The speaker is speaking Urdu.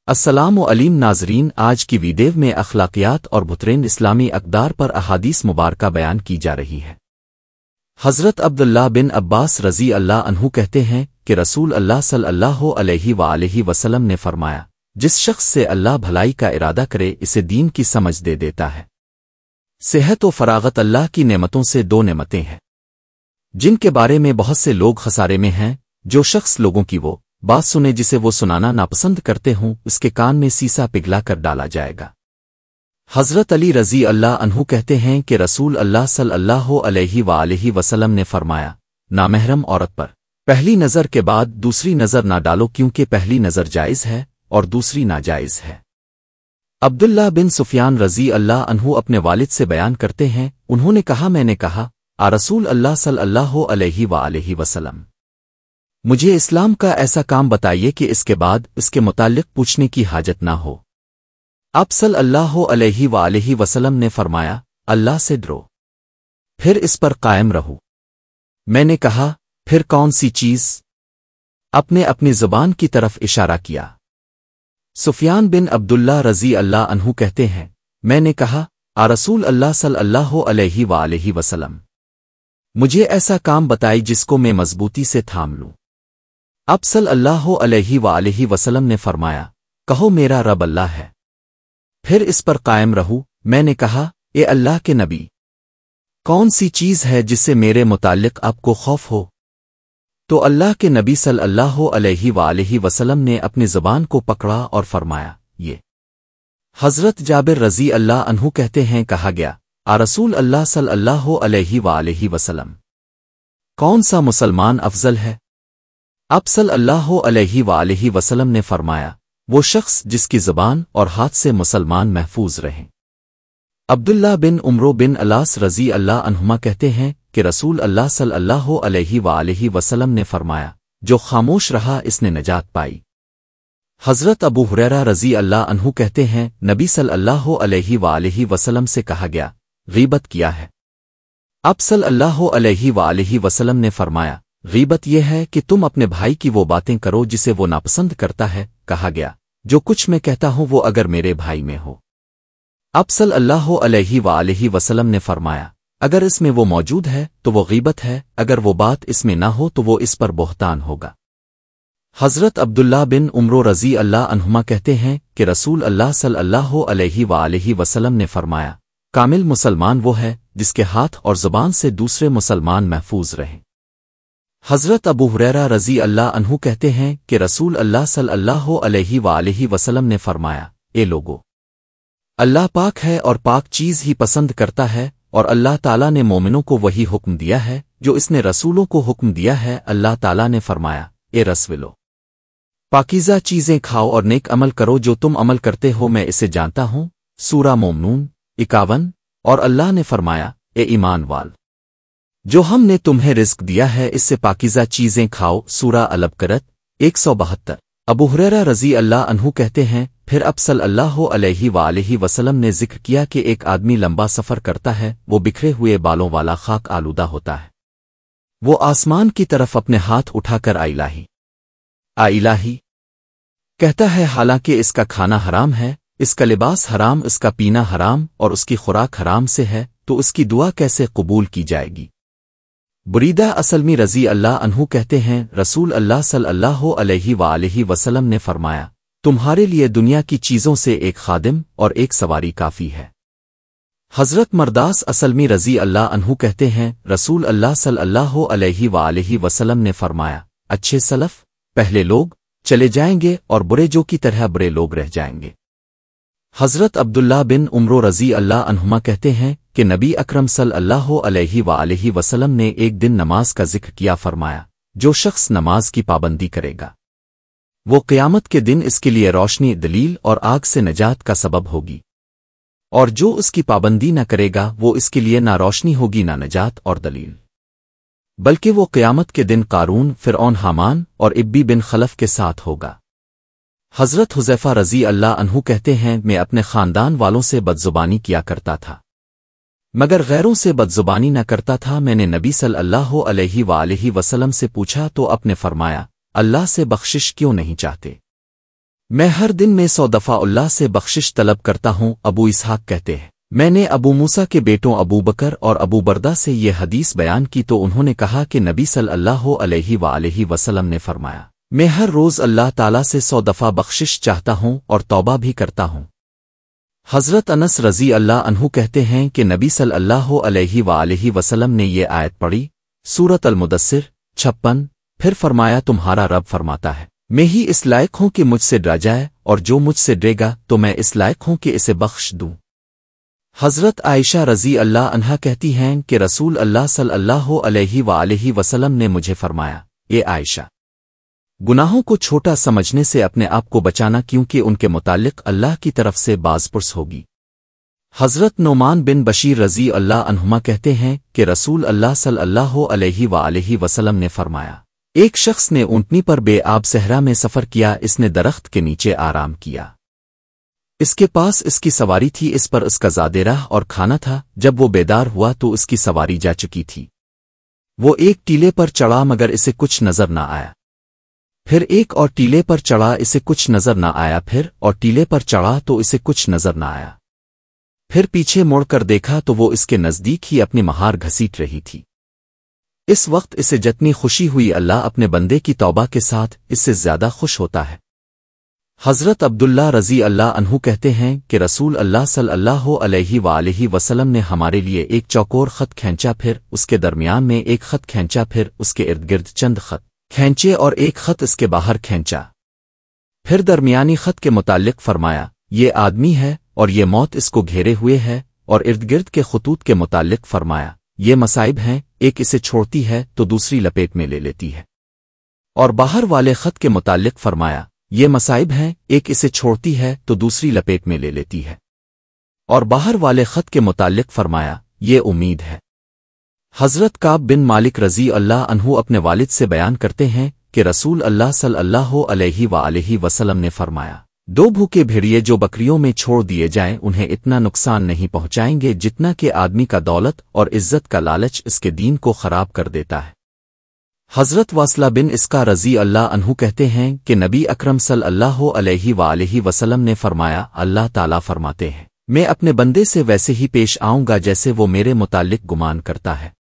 السلام علیکم ناظرین، آج کی ویڈیو میں اخلاقیات اور بہترین اسلامی اقدار پر احادیث مبارکہ بیان کی جا رہی ہے۔ حضرت عبداللہ بن عباس رضی اللہ عنہ کہتے ہیں کہ رسول اللہ صلی اللہ علیہ وآلہ وسلم نے فرمایا، جس شخص سے اللہ بھلائی کا ارادہ کرے اسے دین کی سمجھ دے دیتا ہے۔ صحت و فراغت اللہ کی نعمتوں سے دو نعمتیں ہیں جن کے بارے میں بہت سے لوگ خسارے میں ہیں۔ جو شخص لوگوں کی وہ بات سنے جسے وہ سنانا ناپسند کرتے ہوں، اس کے کان میں سیسا پگھلا کر ڈالا جائے گا۔ حضرت علی رضی اللہ عنہ کہتے ہیں کہ رسول اللہ صلی اللہ علیہ وآلہ وسلم نے فرمایا، نامحرم عورت پر پہلی نظر کے بعد دوسری نظر نہ ڈالو، کیونکہ پہلی نظر جائز ہے اور دوسری ناجائز ہے۔ عبداللہ بن سفیان رضی اللہ عنہ اپنے والد سے بیان کرتے ہیں، انہوں نے کہا، میں نے کہا، رسول اللہ صلی اللہ علیہ وآلہ وسلم، مجھے اسلام کا ایسا کام بتائیے کہ اس کے بعد اس کے متعلق پوچھنے کی حاجت نہ ہو۔ آپ صلی اللہ علیہ وآلہ وسلم نے فرمایا، اللہ سے ڈرو، پھر اس پر قائم رہو۔ میں نے کہا، پھر کون سی چیز؟ اپنی زبان کی طرف اشارہ کیا۔ سفیان بن عبداللہ رضی اللہ عنہ کہتے ہیں، میں نے کہا، رسول اللہ صلی اللہ علیہ وآلہ وسلم، مجھے ایسا کام بتائی جس کو میں مضبوطی سے تھام لوں۔ آپ صلی اللہ علیہ وآلہ وسلم نے فرمایا، کہو میرا رب اللہ ہے، پھر اس پر قائم رہو۔ میں نے کہا، اے اللہ کے نبی، کون سی چیز ہے جس سے میرے متعلق آپ کو خوف ہو؟ تو اللہ کے نبی صلی اللہ علیہ وآلہ وسلم نے اپنی زبان کو پکڑا اور فرمایا، یہ۔ حضرت جابر رضی اللہ عنہ کہتے ہیں، کہا گیا، رسول اللہ صلی اللہ علیہ وآلہ وسلم، کون سا مسلمان افضل ہے؟ آپ صلی اللہ علیہ وآلہ وسلم نے فرمایا، وہ شخص جس کی زبان اور ہاتھ سے مسلمان محفوظ رہیں۔ عبداللہ بن عمرو بن علاس رضی اللہ عنہما کہتے ہیں کہ رسول اللہ صلی اللہ علیہ وآلہ وسلم نے فرمایا، جو خاموش رہا اس نے نجات پائی۔ حضرت ابو ہریرہ رضی اللہ عنہ کہتے ہیں، نبی صلی اللہ علیہ وآلہ وسلم سے کہا گیا، غیبت کیا ہے؟ آپ صلی اللہ علیہ وآلہ وسلم نے فرمایا، غیبت یہ ہے کہ تم اپنے بھائی کی وہ باتیں کرو جسے وہ ناپسند کرتا ہے۔ کہا گیا، جو کچھ میں کہتا ہوں وہ اگر میرے بھائی میں ہو۔ آپ صلی اللہ علیہ وآلہ وسلم نے فرمایا، اگر اس میں وہ موجود ہے تو وہ غیبت ہے، اگر وہ بات اس میں نہ ہو تو وہ اس پر بہتان ہوگا۔ حضرت عبداللہ بن عمرو رضی اللہ عنہما کہتے ہیں کہ رسول اللہ صلی اللہ علیہ وآلہ وسلم نے فرمایا، کامل مسلمان وہ ہے جس کے ہاتھ اور زبان سے دوسرے مسلمان محفوظ رہیں۔ حضرت ابو ہریرہ رضی اللہ عنہ کہتے ہیں کہ رسول اللہ صلی اللہ علیہ وآلہ وسلم نے فرمایا، اے لوگو، اللہ پاک ہے اور پاک چیز ہی پسند کرتا ہے، اور اللہ تعالیٰ نے مومنوں کو وہی حکم دیا ہے جو اس نے رسولوں کو حکم دیا ہے۔ اللہ تعالیٰ نے فرمایا، اے رسولو، پاکیزہ چیزیں کھاؤ اور نیک عمل کرو، جو تم عمل کرتے ہو میں اسے جانتا ہوں۔ سورہ مومنون 51۔ اور اللہ نے فرمایا، اے ایمان وال، جو ہم نے تمہیں رزق دیا ہے اس سے پاکیزہ چیزیں کھاؤ۔ سورہ البقرۃ 172۔ ابو ہریرہ رضی اللہ عنہ کہتے ہیں، پھر اب صلی اللہ علیہ وآلہ وسلم نے ذکر کیا کہ ایک آدمی لمبا سفر کرتا ہے، وہ بکھرے ہوئے بالوں والا خاک آلودہ ہوتا ہے، وہ آسمان کی طرف اپنے ہاتھ اٹھا کر الہی کہتا ہے، حالانکہ اس کا کھانا حرام ہے، اس کا لباس حرام، اس کا پینا حرام اور اس کی خوراک حرام سے ہے، تو اس کی دعا کیسے قبول کی جائے گی؟ بریدہ اسلمی رضی اللہ عنہ کہتے ہیں، رسول اللہ صلی اللہ علیہ وآلہ وسلم نے فرمایا، تمہارے لیے دنیا کی چیزوں سے ایک خادم اور ایک سواری کافی ہے۔ حضرت مرداس اسلمی رضی اللہ عنہ کہتے ہیں، رسول اللہ صلی اللہ علیہ وآلہ وسلم نے فرمایا، اچھے سلف پہلے لوگ چلے جائیں گے اور برے جو کی طرح برے لوگ رہ جائیں گے۔ حضرت عبداللہ بن عمرو رضی اللہ عنہما کہتے ہیں کہ نبی اکرم صلی اللہ علیہ وآلہ وسلم نے ایک دن نماز کا ذکر کیا، فرمایا، جو شخص نماز کی پابندی کرے گا وہ قیامت کے دن اس کے لیے روشنی، دلیل اور آگ سے نجات کا سبب ہوگی، اور جو اس کی پابندی نہ کرے گا وہ اس کے لیے نہ روشنی ہوگی نہ نجات اور دلیل، بلکہ وہ قیامت کے دن قارون، فرعون، حامان اور ابی بن خلف کے ساتھ ہوگا۔ حضرت حذیفہ رضی اللہ عنہ کہتے ہیں، میں اپنے خاندان والوں سے بدزبانی کیا کرتا تھا مگر غیروں سے بدزبانی نہ کرتا تھا۔ میں نے نبی صلی اللہ علیہ وآلہ وسلم سے پوچھا تو آپ نے فرمایا، اللہ سے بخشش کیوں نہیں چاہتے؟ میں ہر دن میں 100 دفعہ اللہ سے بخشش طلب کرتا ہوں۔ ابو اسحاق کہتے ہیں میں نے ابو موسیٰ کے بیٹوں ابو بکر اور ابو بردہ سے یہ حدیث بیان کی تو انہوں نے کہا کہ نبی صلی اللہ علیہ وآلہ وسلم نے فرمایا میں ہر روز اللہ تعالیٰ سے 100 دفعہ بخشش چاہتا ہوں اور توبہ بھی کرتا ہوں۔ حضرت انس رضی اللہ عنہ کہتے ہیں کہ نبی صلی اللہ علیہ وآلہ وسلم نے یہ آیت پڑھی سورۃ المدثر 56، پھر فرمایا تمہارا رب فرماتا ہے میں ہی اس لائق ہوں کہ مجھ سے ڈرا جائے اور جو مجھ سے ڈرے گا تو میں اس لائق ہوں کہ اسے بخش دوں۔ حضرت عائشہ رضی اللہ عنہا کہتی ہیں کہ رسول اللہ صلی اللہ علیہ وآلہ وسلم نے مجھے فرمایا اے عائشہ گناہوں کو چھوٹا سمجھنے سے اپنے آپ کو بچانا کیونکہ ان کے متعلق اللہ کی طرف سے باز پرس ہوگی۔ حضرت نعمان بن بشیر رضی اللہ عنہما کہتے ہیں کہ رسول اللہ صلی اللہ علیہ وآلہ وسلم نے فرمایا ایک شخص نے اونٹنی پر بے آب صحرا میں سفر کیا، اس نے درخت کے نیچے آرام کیا، اس کے پاس اس کی سواری تھی، اس پر اس کا زادِ راہ اور کھانا تھا، جب وہ بیدار ہوا تو اس کی سواری جا چکی تھی، وہ ایک ٹیلے پر چڑھا مگر اسے کچھ نظر نہ آیا، پھر ایک اور ٹیلے پر چڑھا اسے کچھ نظر نہ آیا، پھر اور ٹیلے پر چڑھا تو اسے کچھ نظر نہ آیا، پھر پیچھے مڑ کر دیکھا تو وہ اس کے نزدیک ہی اپنی مہار گھسیٹ رہی تھی۔ اس وقت اسے جتنی خوشی ہوئی اللہ اپنے بندے کی توبہ کے ساتھ اس سے زیادہ خوش ہوتا ہے۔ حضرت عبداللہ رضی اللہ عنہ کہتے ہیں کہ رسول اللہ صلی اللہ علیہ وآلہ وسلم نے ہمارے لیے ایک چوکور خط کھینچا، پھر اس کے درمیان میں ایک خط کھینچا، پھر اس کے ارد گرد چند خط کھینچے اور ایک خط اس کے باہر کھینچا، پھر درمیانی خط کے متعلق فرمایا یہ آدمی ہے اور یہ موت اس کو گھیرے ہوئے ہے، اور ارد گرد کے خطوط کے متعلق فرمایا یہ مصائب ہیں، ایک اسے چھوڑتی ہے تو دوسری لپیٹ میں لے لیتی ہے، اور باہر والے خط کے متعلق فرمایا یہ مصائب ہیں، ایک اسے چھوڑتی ہے تو دوسری لپیٹ میں لے لیتی ہے، اور باہر والے خط کے متعلق فرمایا یہ امید ہے۔ حضرت کعب بن مالک رضی اللہ عنہ اپنے والد سے بیان کرتے ہیں کہ رسول اللہ صلی اللہ علیہ وآلہ وسلم نے فرمایا 2 بھوکے بھیڑیے جو بکریوں میں چھوڑ دیے جائیں انہیں اتنا نقصان نہیں پہنچائیں گے جتنا کہ آدمی کا دولت اور عزت کا لالچ اس کے دین کو خراب کر دیتا ہے۔ حضرت واصلہ بن اسکا رضی اللہ عنہ کہتے ہیں کہ نبی اکرم صلی اللہ علیہ وآلہ وسلم نے فرمایا اللہ تعالیٰ فرماتے ہیں میں اپنے بندے سے ویسے ہی پیش آؤں گا جیسے وہ میرے متعلق گمان کرتا ہے۔